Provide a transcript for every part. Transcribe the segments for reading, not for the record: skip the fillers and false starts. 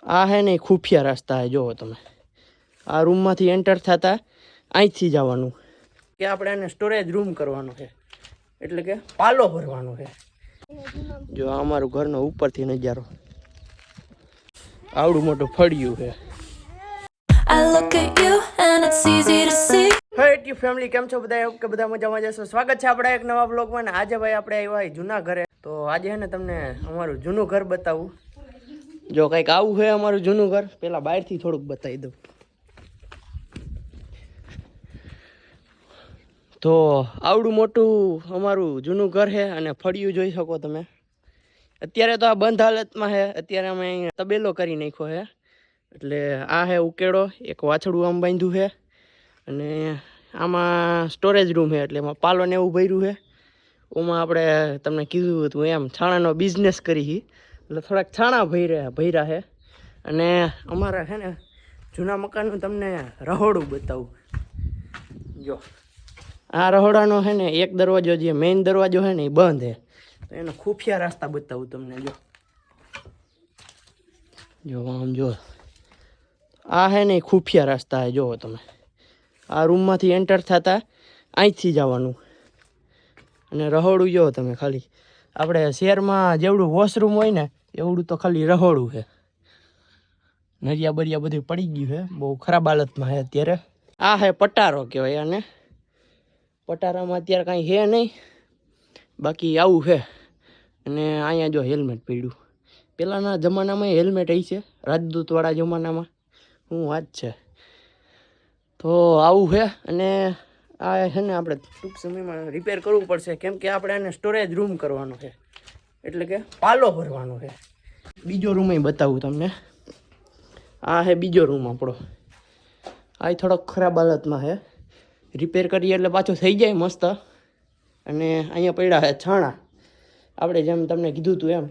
આ હે ને ખુફિયા રસ્તા હે, જોવો તમે આ રૂમમાંથી એન્ટર થતા અહીંથી જવાનું કે આપણે એને સ્ટોરેજ રૂમ કરવાનો છે, એટલે કે પાલો ભરવાનો છે. જો અમારું ઘરનો ઉપરથી નજારો આવડું મોટું ફળિયું છે. હે ફેમિલી, કેમ છો બધા? કે બધા મજામાં જશો. સ્વાગત છે આપણા એક નવા બ્લોગમાં. આજે ભાઈ આપણે આવ્યા જૂના ઘરે. તો આજે હે ને તમને અમારું જૂનું ઘર બતાવું. જો કંઈક આવું છે અમારું જૂનું ઘર. પેલા બહારથી થોડુંક બતાવી દઉં. તો આવડું મોટું અમારું જૂનું ઘર છે અને ફળિયું જોઈ શકો તમે. અત્યારે તો આ બંધ હાલતમાં છે. અત્યારે અમે અહીંયા તબેલો કરી નાખ્યો છે. એટલે આ છે ઉકેડો, એક વાછડું આમ બાંધ્યું છે અને આમાં સ્ટોરેજ રૂમ છે, એટલે એમાં પાલો ને એવું ભર્યું છે. ઓમાં આપણે તમને કીધું હતું એમ છાણાનો બિઝનેસ કરી, એટલે થોડાક છાણા ભર્યા છે. અને અમારા છે ને જૂના મકાનનું તમને રહોડું બતાવું. જો આ રહોડાનો છે ને એક દરવાજો, જે મેઇન દરવાજો છે ને એ બંધ છે, તો એનો ખુફિયા રસ્તા બતાવું તમને. જો આમ જો આ છે ને ખુફિયા રસ્તા છે, જોવો તમે આ રૂમમાંથી એન્ટર થતા અહીંથી જવાનું અને રહોડું જો તમે. ખાલી આપણે શહેરમાં જેવડું વોશરૂમ હોય ને એવડું તો ખાલી રહોડું છે. નરિયા બરિયા બધું પડી ગયું છે, બહુ ખરાબ હાલતમાં છે અત્યારે. આ છે પટારો કહેવાય આને. પટારામાં અત્યારે કાંઈ છે નહીં, બાકી આવું છે. અને અહીંયા જો હેલ્મેટ પડ્યું. પહેલાંના જમાનામાં હેલ્મેટ અહીં છે, રાજદૂતવાળા જમાનામાં. શું વાત છે. તો આવું છે. અને આ છે ને આપણે ટૂંક સમયમાં રિપેર કરવું પડશે, કેમ કે આપણે એને સ્ટોરેજ રૂમ કરવાનો છે, એટલે કે પાલો ભરવાનો છે. બીજો રૂમ એ બતાવું તમને. આ છે બીજો રૂમ આપણો. આ થોડોક ખરાબ હાલતમાં છે. રિપેર કરીએ એટલે પાછું થઈ જાય મસ્ત. અને અહીંયા પડ્યા છે છાણા. આપણે જેમ તમને કીધું હતું એમ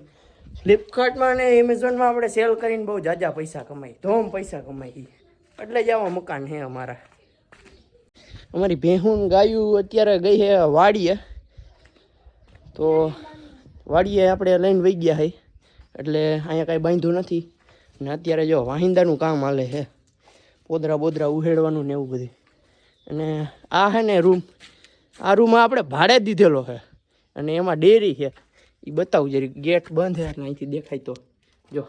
ફ્લિપકાર્ટમાં અને એમેઝોનમાં આપણે સેલ કરીને બહુ ઝાઝા પૈસા કમાઈ, ધોમ પૈસા કમાઈ. એટલે જ આવા મકાન છે અમારા. અમારી ભેહું ગાયું અત્યારે ગઈ છે વાડીએ. તો વાડીએ આપણે લઈને વહી ગયા છે, એટલે અહીંયા કાંઈ બાંધ્યું નથી. ને અત્યારે જો વાહિંદાનું કામ હાલે છે, પોદરા બોદરા ઉહેડવાનું ને એવું બધું. અને આ છે ને રૂમ, આ રૂમ આપણે ભાડે દીધેલો છે અને એમાં ડેરી છે. એ બતાવું જરી, ગેટ બંધ છે એટલે અહીંથી દેખાય. તો જો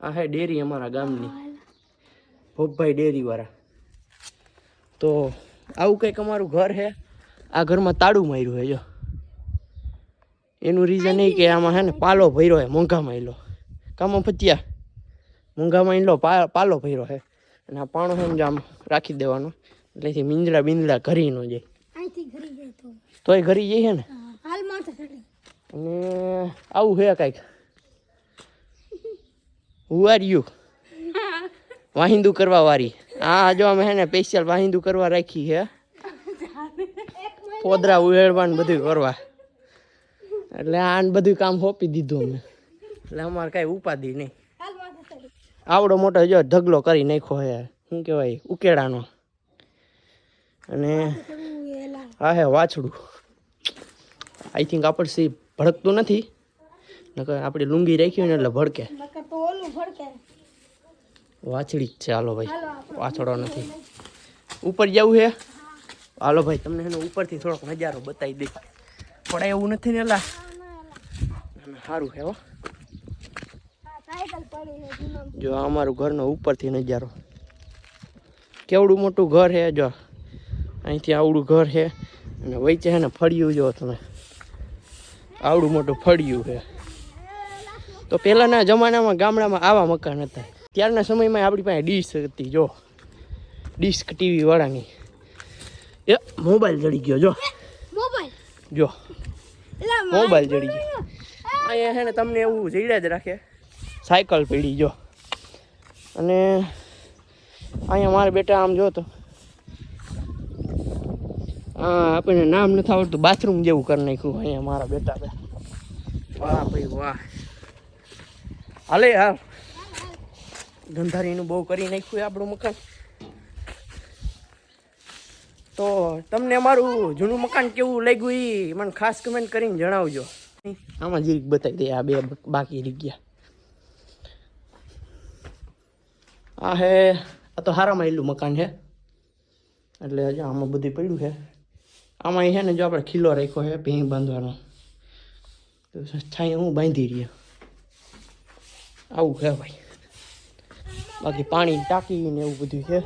આ છે ડેરી અમારા ગામની, ભોગભાઈ ડેરીવાળા. તો આવું કંઈક અમારું ઘર છે. આ ઘરમાં તાળું માર્યું છે. જો એનું રીઝન એ કે આમાં છે ને પાલો ભર્યો છે, મોંઘા માયલો. કામમાં પત્યા મોંઘા માયલો પાલો ભર્યો છે. અને આ પાણો છે ને આમ રાખી દેવાનો, એટલે મીંદડા બિંદડા ઘરી ન જાય. તોય ઘરી જાય છે ને. અને આવું છે કાંઈક. Who are you? વાહિંદુ કરવા વાળી. હા જો અમે છે ને સ્પેશિયલ વાહિંદુ કરવા રાખી છે, પોદરા ઉહેડવાનું બધું કરવા. એટલે આને બધું કામ સોંપી દીધું અમે, એટલે અમારે કાંઈ ઉપાધિ નહીં. આવડો મોટો જો ઢગલો કરી નાખ્યો છે, શું કહેવાય, ઉકેડાનો. અને હા હે વાછડું. આઈ થિંક આપણે સી ભડકતું નથી, નકર આપણી લુંગી રાખી ને એટલે ભડકે. વાછડી જ છે. હાલો ભાઈ, વાછડો નથી. ઉપર જવું છે. હાલો ભાઈ, તમને એનો ઉપરથી થોડોક નજારો બતાવી દે. પડે એવું નથી ને એલા. સારું છે હો. જો અમારું ઘરનો ઉપરથી નજારો, કેવડું મોટું ઘર છે. જો અહીંથી આવડું ઘર છે અને વચ્ચે છે ને ફળિયું. જો તમે આવડું મોટું ફળિયું છે. તો પહેલાંના જમાનામાં ગામડામાં આવા મકાન હતા. ત્યારના સમયમાં આપણી પાસે ડીશ હતી. જો ડિસ્ક ટીવી વાળાની. એ મોબાઈલ જડી ગયો. જો જો મોબાઈલ જડી ગયો. અહીંયા છે ને તમને એવું જડ્યા જ રાખે. સાયકલ પડી. જો અને અહીંયા મારા બેટા આમ જો તો આપણને નામ નથી આવડતું, બાથરૂમ જેવું કરી નાખ્યું અહીંયા મારા બેટા. વાહ ભાઈ વાહ. હાલે હા, ગંધારીનું બહુ કરી નાખ્યું આપણું મકાન. તો તમને અમારું જૂનું મકાન કેવું લાગ્યું એ મને ખાસ કમેન્ટ કરીને જણાવજો. આમાં જીરીક બતાવી દે. આ બે બાકી રહી ગયા. આ હે આ તો હારામાં એલું મકાન છે એટલે હજી આમાં બધું પડ્યું છે. આમાં છે ને જો આપણે ખીલો રાખ્યો છે ભીંગ બાંધવાનો તો છાંય હું બાંધી રહ્યો આવું છે ભાઈ. બાકી પાણી ટાંકી ને એવું બધું છે.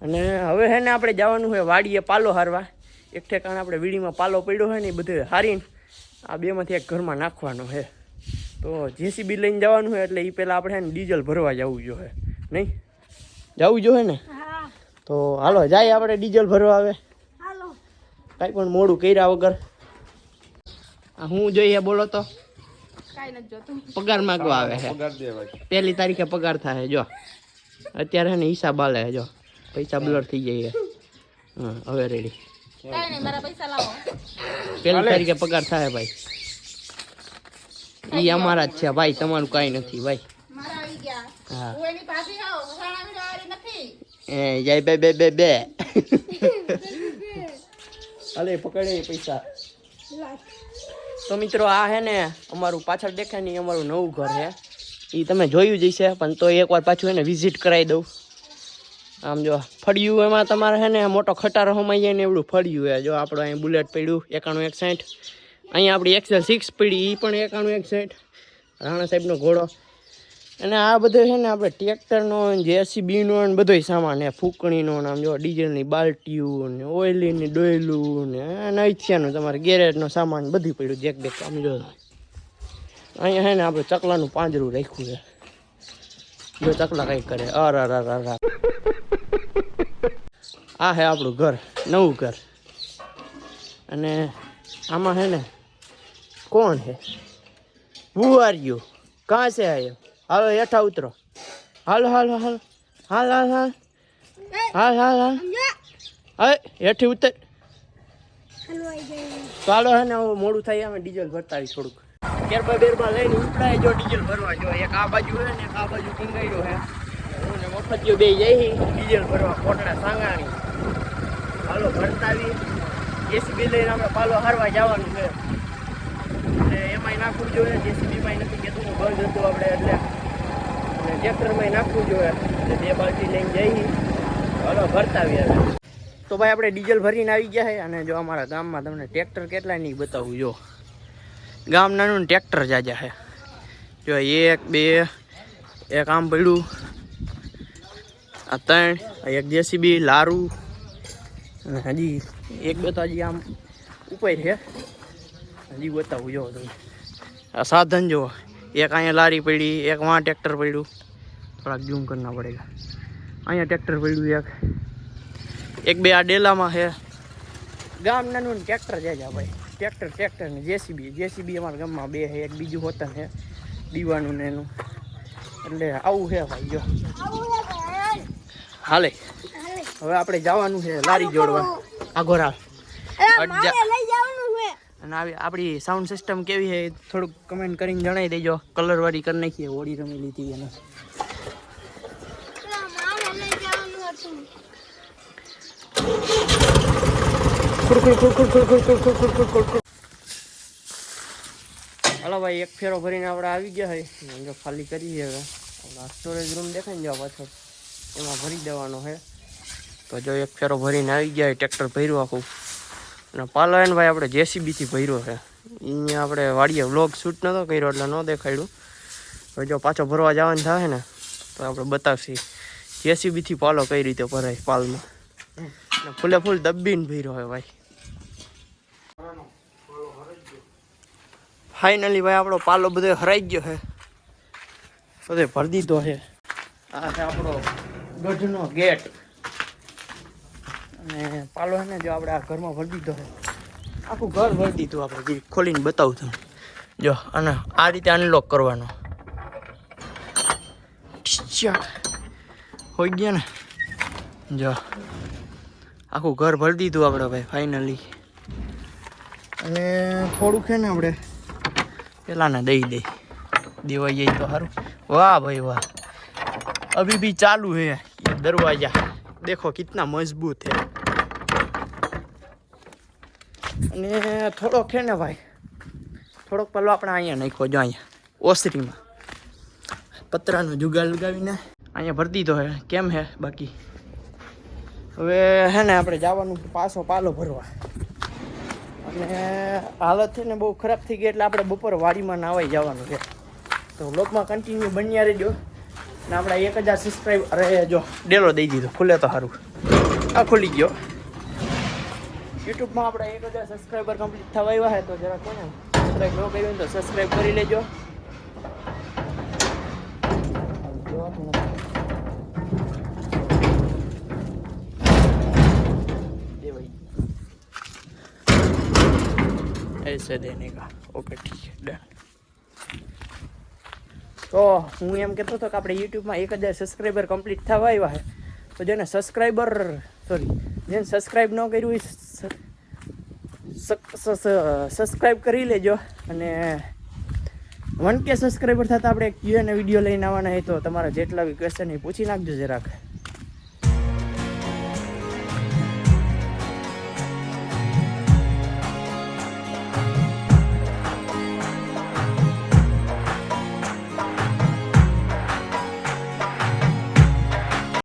અને હવે છે ને આપણે જવાનું હોય વાડીએ પાલો હારવા. એક ઠેકાણે આપણે વીડીમાં પાલો પડ્યો હોય ને એ બધું હારીને આ બેમાંથી એક ઘરમાં નાખવાનો છે. તો જેસીબી લઈને જવાનું હોય એટલે એ પહેલાં આપણે છે ને ડીઝલ ભરવા જવું જોઈએ નહીં જવું જોઈએ ને. તો હાલો જાય આપણે ડીઝલ ભરવા. આવે કાંઈ પણ મોડું કર્યા વગર હું જોઈએ બોલો તો પગાર માગવા આવે છે. 1 તારીખે પગાર થાય. જો અત્યારે છે ને હિસાબ આલે જો પૈસા બ્લર થઈ જાય. હા હવે રેડી 1 તારીખે પગાર થાય ભાઈ. એ અમારા જ છે ભાઈ તમારું કાંઈ નથી ભાઈ. હા એ જાય બે અલે પકડે પૈસા. તો મિત્રો આ હે ને અમારું પાછળ દેખાય ને અમારું નવું ઘર છે. એ તમે જોયું જ હશે પણ તો એકવાર પાછું એને વિઝિટ કરાવી દઉં. આમ જો ફળિયું એમાં તમારે છે ને મોટો ખટારો હમાઈ જાય ને એવડું ફળિયું છે. જો આપણું અહીં બુલેટ પડ્યું 91-61. અહીંયા આપણી XL6 પડી એ પણ 91-61 રાણા સાહેબનો ઘોડો. અને આ બધું છે ને આપણે ટ્રેક્ટરનો JCBનો ને બધોય સામાન છે. ફૂંકણીનો આમ જો ડીઝલની બાલ્ટીઓ ને ઓઇલીની ડોયલું ને નૈથિયાનું તમારે ગેરેજનો સામાન બધું પડ્યું જેક બેક. આમ જો અહીંયા છે ને આપણે ચકલાનું પાંજરું રાખ્યું છે. જો ચકલા કંઈક કરે અર આ છે આપણું ઘર નવું ઘર. અને આમાં છે ને કોણ છે હુ આર યુ કાં છે આયો હાલો હેઠા ઉતરો. હાલો હાલો હાલો હાલ હાલ હાલ હાલ હાલ હાલ હવે હેઠી ઉતર. તો હાલો હે ને મોડું થાય અમે ડીઝલ ભરતા આવી થોડુંક. બેરબા લઈને ઉપડાય જો ડીઝલ ભરવા. જો એક આ બાજુ છે ને એક આ બાજુ ટીંગાડ્યો છે. હું ને મફતિયો બે જઈ ડીઝલ ભરવા કોટડા સાંગાણી. હાલો ભરતા આવી જેસીબી લઈને આપણે પાલો હારવા જવાનું છે. એટલે એમાંય નાખવું જોઈએ. જેસીબીમાં નથી કહેતું બંધ હતું આપણે એટલે અને ટ્રેક્ટરમાં નાખવું જોઈએ. એટલે 2 બાલ્ટી લઈને જઈ હાલો ભરતા આવીએ. તો ભાઈ આપણે ડીઝલ ભરીને આવી ગયા છે. અને જો અમારા ગામમાં તમને ટ્રેક્ટર કેટલા નહીં બતાવું. જો ગામ નાનું ને ટ્રેક્ટર જાજા છે. જો 1 2 એક આમ પડ્યું આ 3 એક જેસીબી લારું અને હજી 1 2 તો હજી આમ ઉપર છે. હજી બતાવું જો તમે આ સાધન જો એક અહીંયા લારી પડી એક વાં ટ્રેક્ટર પડ્યું. થોડાક ઝૂમ કરના પડેગા. અહીંયા ટ્રેક્ટર પડ્યું એક બે આ ડેલામાં છે. ગામ નાનું ને ટ્રેક્ટર જાય ભાઈ. ટ્રેક્ટર ને જેસીબી અમારા ગામમાં 2 છે. એક બીજું હોતન છે દીવાનું ને એનું. એટલે આવું છે ભાઈ. જો હાલે હવે આપણે જવાનું છે લારી જોડવા આગોરા. અને આપણી સાઉન્ડ સિસ્ટમ કેવી છે થોડુંક કમેન્ટ કરીને જણાવી દેજો. કલરવાળી કરી નાખીએ હોળી રમી લીધી એને. હાલો ભાઈ એક ફેરો ભરીને આપણે આવી ગયા છે. ખાલી કરીએ હવે. સ્ટોરેજ રૂમ દેખાય ને પાછળ એમાં ભરી દેવાનો છે. તો જો એક ફેરો ભરીને આવી ગયા. ટ્રેક્ટર ભર્યું આખું. અને પાલો એને ભાઈ આપણે જેસીબીથી ભર્યો છે. અહીંયા આપણે વાડીએ વ્લોગ શૂટ નહોતો કર્યો એટલે ન દેખાડ્યું. હવે જો પાછો ભરવા જવાનું થાય ને તો આપણે બતાવશી જેસીબીથી પાલો કઈ રીતે ભરાય પાલમાં. અને ફૂલે ફૂલ દબ્બીને ભર્યો હોય ભાઈ. ફાઇનલી ભાઈ આપણો પાલો બધો હરાઈ ગયો છે. બધે ભરી દીધો છે. આ છે આપણો ગઢનો ગેટ. અને પાલો છે ને જો આપણે આ ઘરમાં ભરી દીધો છે. આખું ઘર ભરી દીધું આપણે. ખોલીને બતાવું તમને. જો અને આ રીતે અનલોક કરવાનો. હોઈ ગયા ને જો આખું ઘર ભરી દીધું આપણે ભાઈ ફાઇનલી. અને થોડુંક છે ને આપણે પેલાને દઈ દેવાઈ જાય તો સારું. વાહ ભાઈ વાહ અભી ભી ચાલુ है ये दरवाजा. देखो कितना मजबूत है. અને થોડોક છે ને ભાઈ થોડોક પેલો આપણે અહીંયા નાખ્યો. જો અહીંયા ઓસરીમાં પતરાનો જુગાડ લગાવીને અહીંયા ભરી દીધો હે કેમ હે બાકી હવે હે ને આપણે જવાનું પાછો પાલો ભરવા અને હાલત છે ને બહુ ખરાબ થઈ ગઈ એટલે આપણે બપોર વાડીમાં નાવાઈ જવાનું છે તો વ્લોગમાં કન્ટિન્યુ બન્યા રહેજો ને આપણે 1000 સબસ્ક્રાઈબ અરે જો ડેલો દઈ દીધો ખુલે તો સારું આ ખુલી ગયો યુટ્યુબમાં આપણે 1000 સબસ્ક્રાઈબર કમ્પ્લીટ થવા આવ્યા છે તો જરા કોને સબસ્ક્રાઈબ ન કર્યું હોય તો સબસ્ક્રાઈબ કરી લેજો ऐसे देने का ओके ठीक है डन તો હું એમ કહેતો હતો કે આપણે યુટ્યુબમાં 1000 સબસ્ક્રાઈબર કમ્પ્લીટ થવા આવ્યા છે તો જેને જેને સબસ્ક્રાઈબ ન કર્યું હોય સબસ્ક્રાઈબ કરી લેજો અને 1K સબસ્ક્રાઈબર થતાં આપણે Q&A વિડીયો લઈને આવવાના હોય તો તમારા જેટલા બી ક્વેશ્ચન એ પૂછી નાખજો જરાક